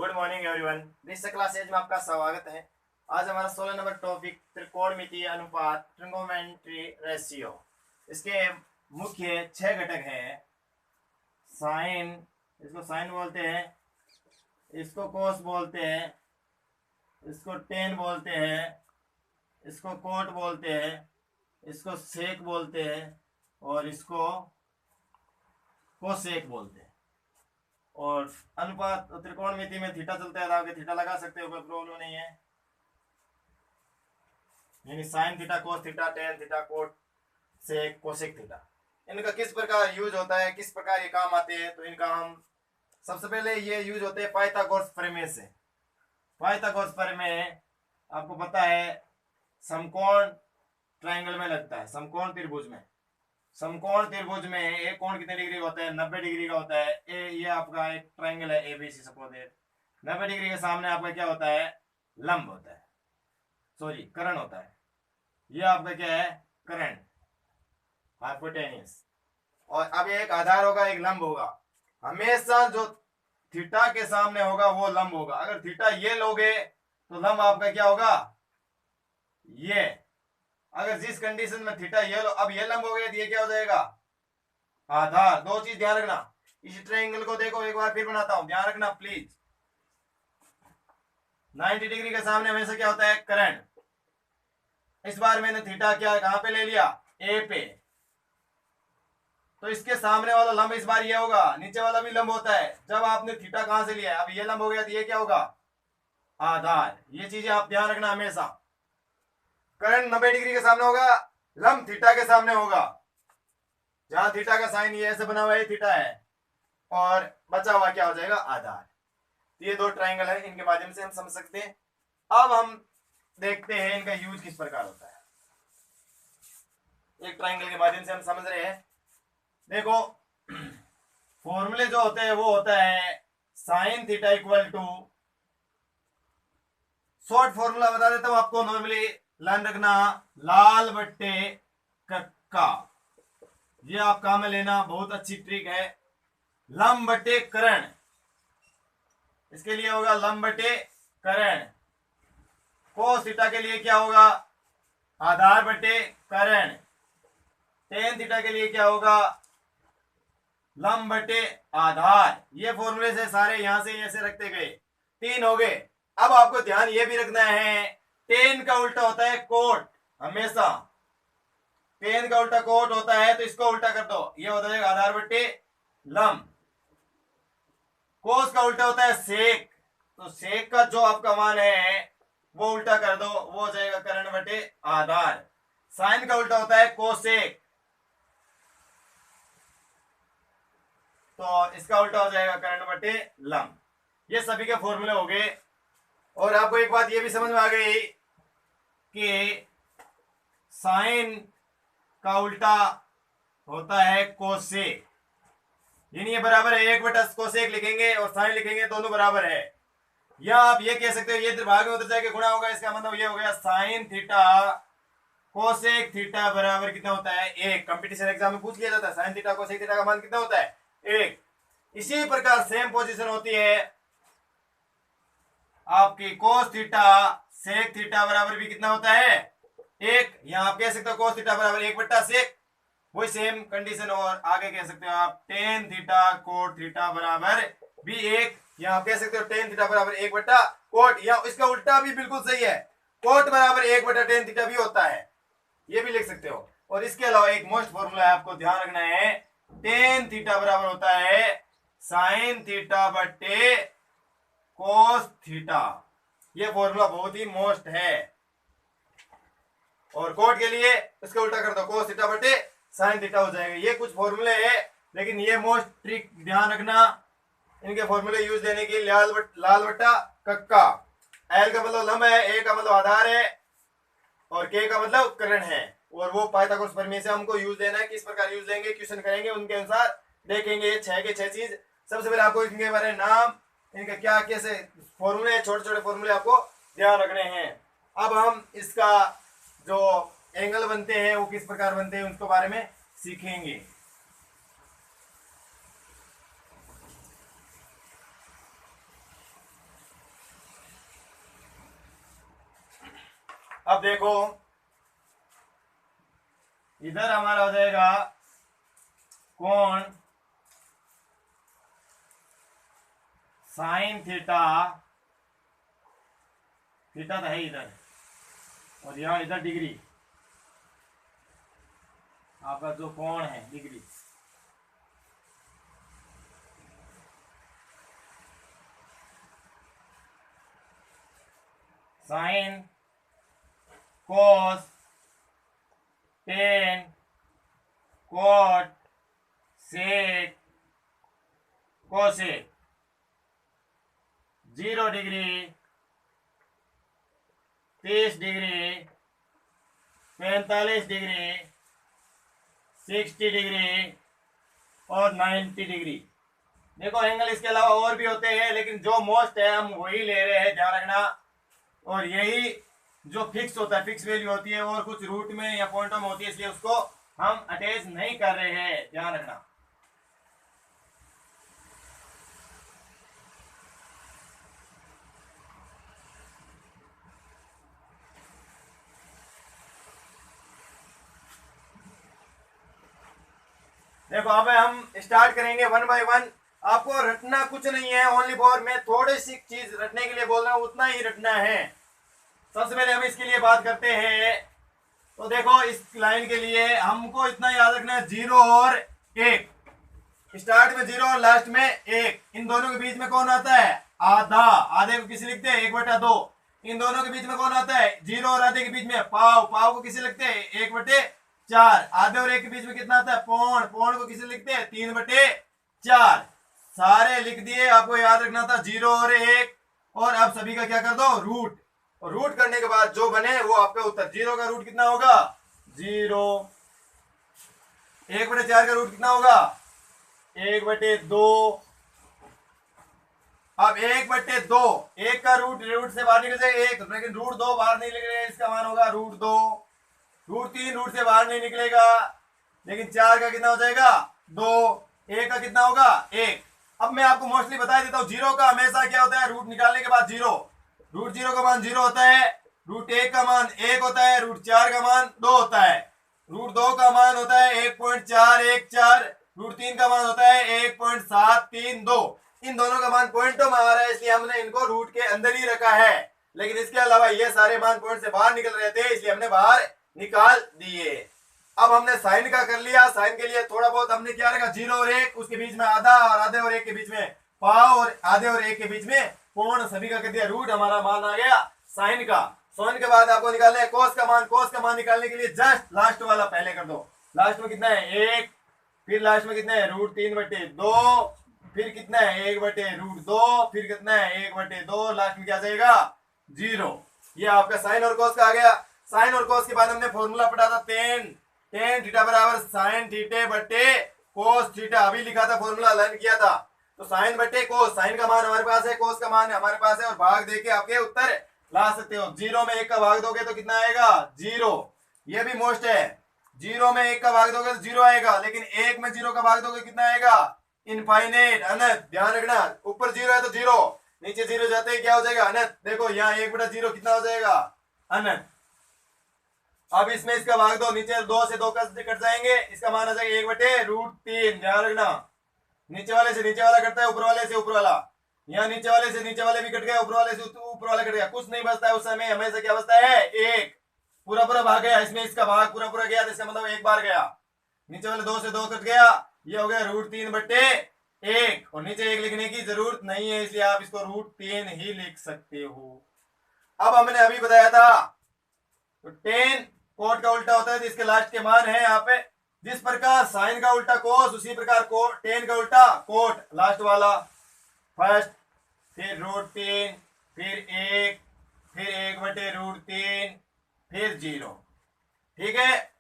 Good morning everyone. This class edge में आपका स्वागत है। आज हमारा 16 नंबर टॉपिक त्रिकोणमितीय अनुपात ट्रिगोनोमेट्री रेशियो। इसके मुख्य 6 घटक हैं। साइन, इसको साइन बोलते हैं, इसको कोस बोलते हैं, इसको टेन बोलते हैं, इसको कोट बोलते हैं, इसको सेक बोलते हैं और इसको कोसेक बोलते हैं। और अनुपात त्रिकोणमिति में थीटा चलता है, आगे थीटा लगा सकते हो, कोई प्रॉब्लम नहीं है। यानी sine theta, cos theta, tan theta, cot sec, cosec theta, इनका किस प्रकार यूज होता है, किस प्रकार ये काम आते हैं, तो इनका हम सबसे पहले ये यूज होते हैं पाइथागोरस प्रमेय से। पाइथागोरस प्रमेय आपको पता है समकोण ट्रायंगल में लगता है, समकोण त्रिभुज में। समकोण त्रिभुज में एक कोण कितने डिग्री का होता है? 90 डिग्री का होता है। ये आपका एक ट्रायंगल है एबीसी सपोज। 90 डिग्री के सामने आपका क्या होता है? लंब होता है, सॉरी कर्ण होता है। ये आपका क्या है? कर्ण, हाइपोटेन्यूस। और अब एक आधार होगा, एक लंब होगा। हमेशा जो थीटा के सामने होगा वो लंब होगा। अगर थीटा ये लोगे तो लंब आपका क्या होगा? ये। अगर जिस कंडीशन में थीटा ये लो, अब ये लंब हो गया तो ये क्या हो जाएगा? आधार। दो चीज ध्यान रखना। इस ट्रायंगल को देखो, एक बार फिर बनाता हूं, ध्यान रखना प्लीज। 90 डिग्री के सामने हमेशा क्या होता है? कर्ण। इस बार मैंने थीटा क्या कहां पे ले लिया? ए पे। तो इसके सामने वाला लंब इस बार ये होगा, नीचे वाला भी लंब होता है। जब आपने थीटा कहां से लिया? अब ये लंब हो गया तो ये क्या होगा? आधार। ये चीजें आप ध्यान रखना हमेशा। कर्ण 90 डिग्री के सामने होगा, लंब थीटा के सामने होगा। जहां थीटा का साइन ये ऐसे बना हुआ है, थीटा है, और बचा हुआ क्या हो जाएगा? आधार। ये दो ट्रायंगल है, इनके माध्यम से हम समझ सकते हैं। अब हम देखते हैं इनका यूज किस प्रकार होता है। एक ट्रायंगल के माध्यम से हम समझ रहे हैं। देखो फॉर्मूले जो होते हैं वो होता है sine theta equal to, short formula बता देता हूं आपको, नॉर्मली ध्यान रखना, लाल बट्टे कक्का। ये आप काम में लेना, बहुत अच्छी ट्रिक है। लंब बटे कर्ण, इसके लिए होगा लंब बटे कर्ण। कोस थीटा के लिए क्या होगा? आधार बटे कर्ण। टेन थीटा के लिए क्या होगा? लंब बटे आधार। ये फॉर्मूले से सारे यहां से ऐसे रखते गए, 3 हो गए। अब आपको ध्यान ये भी रखना है, टेन का उल्टा होता है कोट। हमेशा टेन का उल्टा कोट होता है, तो इसको उल्टा कर दो, ये होता है आधार बटे लंब। कोस का उल्टा होता है सेक, तो सेक का जो आपका मान है वो उल्टा कर दो, वो हो जाएगा कर्ण बटे आधार। साइन का उल्टा होता है कोसेक, तो इसका उल्टा हो जाएगा कर्ण बटे लंब। ये सभी के फॉर्मूले हो गए। और आपको एक बात ये भी समझ में आ गई कि साइन का उल्टा होता है कोसेक। यानी ये बराबर है 1 बटा कोसेक लिखेंगे और साइन लिखेंगे, दोनों बराबर है। या आप ये कह सकते हो ये भाग में उतर जाके गुणा होगा, इसका मतलब ये हो गया साइन थीटा कोसेक थीटा बराबर कितना होता है? 1। कंपटीशन एग्जाम में पूछ लिया जाता है साइन थीटा कोसेक थीटा का मान कितना होता है? 1। इसी प्रकार सेम पोजीशन होती है आपकी कोस थीटा सेक थीटा बराबर भी कितना होता है? 1। यहां आप कह सकते हो कोस थीटा बराबर 1 बट्टा सेक, वही सेम कंडीशन। और आगे कह सकते हो आप टेन थीटा कोट थीटा बराबर भी 1। यहां आप कह सकते हो टेन थीटा बराबर 1 बट्टा कोट, या इसका उल्टा भी बिल्कुल सही है, कोट बराबर 1 बट्टा टेन थीटा भी होता है, ये भी लिख सकते हो। और इसके अलावा एक मोस्ट फॉर्मूला है, आपको ध्यान रखना है, टेन थीटा बराबर होता है साइन थीटा बट्टे कोस थीटा। ये फॉर्मूला बहुत ही मोस्ट है। और कोट के लिए इसका उल्टा कर दो, कोस थीटा बट्टे साइन थीटा हो जाएगा। ये कुछ फॉर्मूले हैं, लेकिन ये मोस्ट ट्रिक ध्यान रखना, इनके फॉर्मूले यूज देने की। लाल बट्टा कक्का, एल का मतलब लंब है, ए का मतलब आधार है, और के का मतलब कर्ण है। और वो पाइथागोरस प्रमेय से हमको यूज देना है। किस प्रकार यूज देंगे, क्वेश्चन करेंगे, उनके अनुसार देखेंगे। 6 के 6 चीज। सबसे पहले आपको इनके बारे में नाम, इनका क्या कैसे फॉर्मूले, छोटे छोटे फॉर्मूले आपको ध्यान रखने हैं। अब हम इसका जो एंगल बनते हैं वो किस प्रकार बनते हैं उसके बारे में सीखेंगे। अब देखो इधर हमारा हो जाएगा कोण साइन थीटा, थीटा तो है इधर, और यहां इधर डिग्री, आपका जो कोण है degree, sine cos tan cot sec cosec, 0 degree, 30 degree, 45 degree, 60 degree और 90 डिग्री। देखो एंगल इसके अलावा और भी होते हैं, लेकिन जो मोस्ट है हम वही ले रहे हैं, ध्यान रखना। और यही जो फिक्स होता है, फिक्स वैल्यू होती है, और कुछ रूट में या पॉइंटों में होती है, इसलिए उसको हम अटैच नहीं कर रहे हैं, ध्यान रखना। देखो अब हम स्टार्ट करेंगे 1 बाय 1। आपको रटना कुछ नहीं है, ओनली फॉर मैं थोड़ी सी चीज रटने के लिए बोल रहा हूं, उतना ही रटना है। सबसे पहले हम इसके लिए बात करते हैं। तो देखो इस लाइन के लिए हमको इतना याद रखना है, 0 और 1, स्टार्ट में 0 और लास्ट में 1, इन दोनों के बीच में कौन आता है? आधा। आधे को किसे लिखते हैं? 1/2। इन दोनों के बीच में कौन आता है? 0 और आधे के बीच में पाव। पाव को किसे लिखते हैं? 1/4। आधे और 1 के बीच में कितना आता है? पौन। पौन को किसे लिखते हैं? 3/4। सारे लिख दिए, आपको याद रखना था 0 और 1। और अब सभी का क्या कर दो? रूट। और रूट करने के बाद जो बने वो आपका उत्तर। 0 का रूट कितना होगा? 0। 1/4 का रूट कितना होगा? 1/2। अब 1/2, 1 का रूट से बाहर निकल जाए 1, लेकिन √2 बाहर नहीं निकलेगा, इसका मान होगा √2। √3 रूट से बाहर नहीं निकलेगा, लेकिन 4 का कितना हो जाएगा? 2। 1 का कितना होगा? 1। अब मैं आपको मोस्टली बता देता हूं, 0 का हमेशा क्या होता है? रूट निकालने के बाद 0। √0 का मान 0 होता है, √1 का मान 1 होता है, √4 का मान 2 होता है, √2 का मान होता है 1.414, √3 का मान होता है 1.732। इन दोनों का मान पॉइंटों में आ रहा है, इसलिए हमने इनको रूट के अंदर ही रखा है। लेकिन इसके अलावा ये सारे मान पॉइंट से बाहर निकल रहे थे, इसलिए हमने बाहर निकाल दिए। अब हमने साइन का कर लिया। साइन के लिए थोड़ा बहुत हमने क्या रखा? 0 और 1, उसके बीच में आधा, और आधे और 1 के बीच में पाव, और आधे और 1 के बीच में पौन। सभी का कर दिया रूट। हमारा मान आ गया साइन का। साइन के बाद आपको निकालना है कोस का मान। कोस का मान निकालने के लिए जस्ट लास्ट वाला पहले कर दो। लास्ट में कितना है? 1। फिर लास्ट में कितना है? √3/2। फिर कितना है? 1/√2। फिर कितना है? 1/2। लास्ट में क्या जाएगा? 0। ये आपका साइन और कोस का आ गया। साइन और कोस के बाद हमने फॉर्मूला पढ़ा था टेन थीटा बराबर साइन थीटे बटे कोस थीटा। अभी लिखा था, फॉर्मूला लर्न किया था। तो साइन बटे कोस, साइन का मान हमारे पास है, कोस का मान हमारे पास है, और भाग देके आपके उत्तर ला सकते हो। 0 में 1 का भाग दोगे तो कितना आएगा? 0। ये भी मोस्ट है, 0 में 1 का भाग दोगे तो 0 आएगा, लेकिन 1 में 0 का भाग दोगे कितना आएगा? इनफाइनेट, अनंत। ध्यान रखना, ऊपर 0 है तो 0, नीचे 0 जाते ही क्या हो जाएगा? अनंत। देखो यहाँ 1/0 कितना हो जाएगा? अनंत। अब इसमें इसका भाग दो, नीचे 2 से 2 कट जाएंगे, इसका मान आ जाएगा 1/√3। ध्यान रखना, नीचे वाले से नीचे वाला कटता है, ऊपर वाले से ऊपर वाला। यहाँ नीचे वाले से नीचे वाले भी कट गया, ऊपर वाले से ऊपर वाला कट गया, कुछ नहीं बचता है उस समय। हमेशा क्या बचता है? 1। पूरा पूरा भाग गया, इसमें इसका भाग पूरा पूरा गया, तो इसका मतलब 1 बार गया। नीचे वाले 2 से 2 कट गया, ये हो गया √3/1। और नीचे 1 लिखने की जरूरत नहीं है, इसलिए आप इसको √3 ही लिख सकते हो। अब हमने अभी बताया था तो 10 कोट का उल्टा होता है, तो इसके लास्ट के मान है यहाँ पे। जिस प्रकार साइन का उल्टा कोस, उसी प्रकार टेन का उल्टा कोट। लास्ट वाला फर्स्ट, फिर √3, फिर 1, फिर 1/√3, फिर 0। ठीक है,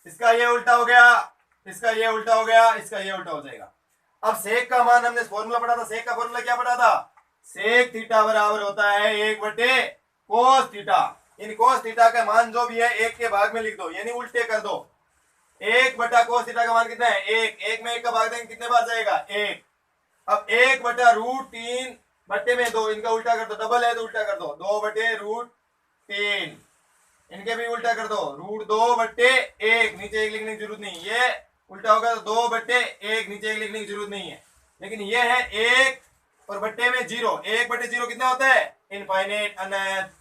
इसका ये उल्टा हो गया, इसका ये उल्टा हो गया, इसका ये उल्टा हो जाएगा। अब सेक का मान हमने फॉर्मूला पढ़ा था। सेक का फॉर्मूला क्या पढ़ा था? सेक थीटा बराबर होता है 1/cos थीटा। इन कोस थीटा का मान जो भी है 1 के भाग में लिख दो, यानी उल्टे कर दो। 1/cos थीटा का मान कितना है? 1। 1 में 1 का भाग देंगे कितने बार जाएगा? 1। अब 1/√3 बट्टे में 2, इनका उल्टा कर दो, डबल है तो उल्टा कर दो, 2/√3। इनके भी उल्टा कर दो, √2/1, नीचे 1 लिखने की जरूरत नहीं, ये उल्टा होगा तो 2/1, नीचे 1 लिखने की जरूरत नहीं है। लेकिन ये है 1 और बट्टे में 0, 1/0 कितना होता है? इनफाइनाइट, अनंत।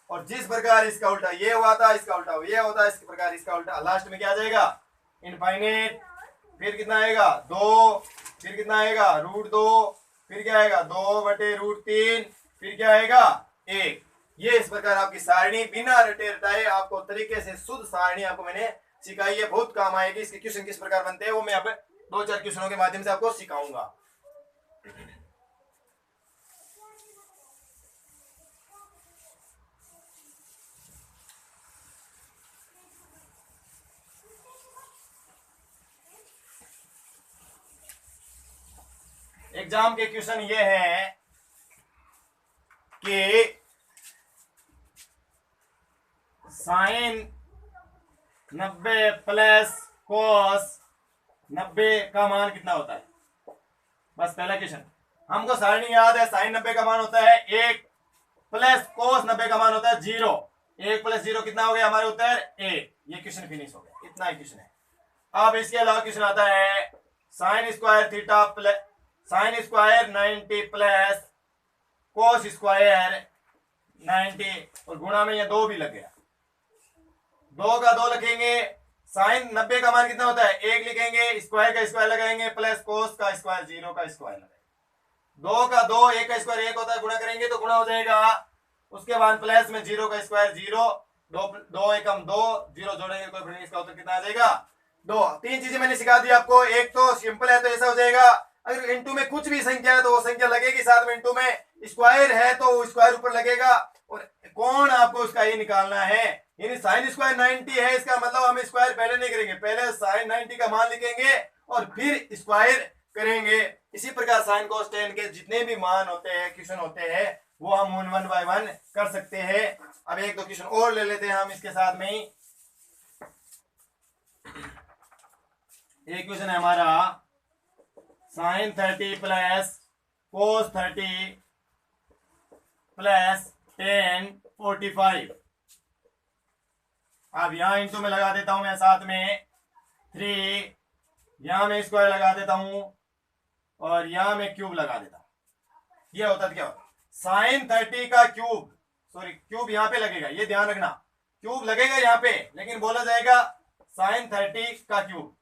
और जिस प्रकार इसका उल्टा ये हुआ था, इसका उल्टा ये होता है, इस प्रकार इसका उल्टा लास्ट में क्या आ जाएगा? इनफाइनाइट। फिर कितना आएगा? 2, फिर कितना आएगा? √2, फिर क्या आएगा? 2/√3, फिर क्या आएगा? 1। ये इस प्रकार आपकी सारणी बिना रटे रटाए आपको तरीके से शुद्ध सारणी आपको मैंने सिखाई है, बहुत काम आएगी। इसके क्वेश्चन किस प्रकार बनते हैं वो मैं अब 2-4 क्वेश्चनों के माध्यम से आपको सिखाऊंगा। एग्जाम के क्वेश्चन ये है कि साइन 90 प्लस कोस 90 का मान कितना होता है? बस पहला क्वेश्चन। हमको सारणी याद है, साइन 90 का मान होता है 1 प्लस कोस 90 का मान होता है 0। 1 + 0 कितना हो गया हमारे उत्तर? 1। ये क्वेश्चन फिनिश हो गया, इतना ही क्वेश्चन है। अब इसके अलावा क्वेश्चन आता है sine square theta plus sine square 90 plus cos square 90, और गुणा में ये 2 भी लग गया, 2 का 2 लिखेंगे। साइन 90 का मान कितना होता है? 1 लिखेंगे, स्क्वायर का स्क्वायर लगाएंगे, प्लस कोस का स्क्वायर 0 का स्क्वायर लगाएंगे। 2 का 2, 1 का स्क्वायर 1 होता है, गुणा करेंगे तो गुणा हो जाएगा। उसके बाद प्लस में 0 का स्क्वायर 0, 2 एकम 2, 0 जोड़ेंगे कोई फिर इसका उत्तर कितना आ जाएगा? 2। 3 चीजें मैंने सिखा दी आपको। एक तो सिंपल है तो ऐसा हो जाएगा, अगर इनटू में कुछ भी संख्या है तो वो संख्या लगेगी साथ में, इनटू में स्क्वायर है तो वो स्क्वायर ऊपर लगेगा। और कौन आपको उसका ये निकालना है, यानी साइन स्क्वायर 90 है, इसका मतलब हम स्क्वायर पहले नहीं करेंगे, पहले साइन 90 का मान लिखेंगे और फिर स्क्वायर करेंगे। इसी प्रकार साइन कोस टेन के जितने भी मान होते हैं, क्वेश्चन होते हैं, वो हम 1 बाय 1 कर सकते हैं। अब 1-2 क्वेश्चन और ले लेते हैं हम इसके साथ में ही। एक क्वेश्चन है हमारा sine 30 plus cos 30 plus tan 45। अब यहां इंटू में लगा देता हूं मैं, साथ में 3, यहां में स्क्वायर लगा देता हूं और यहां में क्यूब लगा देता हूं। ये होता है क्या? साइन 30 का क्यूब, सॉरी क्यूब यहां पे लगेगा, ये ध्यान रखना, क्यूब लगेगा यहां पे, लेकिन बोला जाएगा साइन 30 का क्यूब।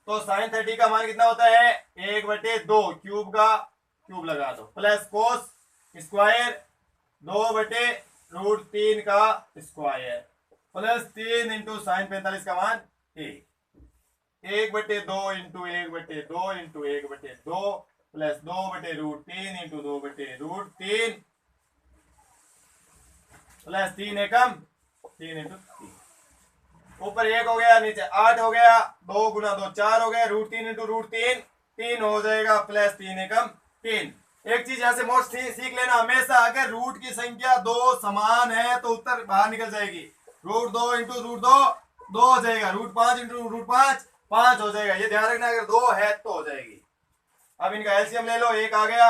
तो साइन 30 का मान कितना होता है? 1/2, क्यूब का क्यूब लगा दो, प्लस कोस स्क्वायर 2/√3 का स्क्वायर, प्लस 3 इंटू साइन 45 का मान 1। 1/2 into 1/2 into 1/2 plus 2/√3 into 2/√3 plus 3 एकम 3 इंटू 3। ऊपर 1 हो गया, नीचे 8 हो गया, 2 × 2 4 हो गया, √3 इंटू √3 3 हो जाएगा, प्लस 3 एकम 3। एक चीज यहां से मोस्ट सीख लेना, हमेशा अगर रूट की संख्या 2 समान है तो उत्तर बाहर निकल जाएगी। √2 इंटू √2 2 हो जाएगा, √5 इंटू √5 5 हो जाएगा, ये ध्यान रखना, अगर 2 है तो हो जाएगी। अब इनका एलसीएम ले लो, 1 आ गया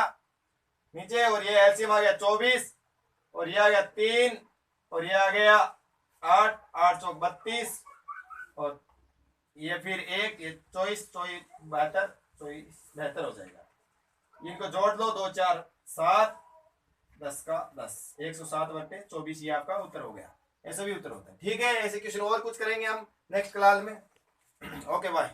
नीचे और ये एलसीएम आ गया 24 और ये आ गया 3 और ये आ गया 8, 8 चौक 32 और ये फिर 1, ये 24 24 72 24 72 हो जाएगा। इनको जोड़ लो, 2 4 7 10 का 10, 107/24 ये आपका उत्तर हो गया। ऐसा भी उत्तर होता है। ठीक है, ऐसे क्वेश्चन और कुछ करेंगे हम नेक्स्ट क्लास में। Okay bye.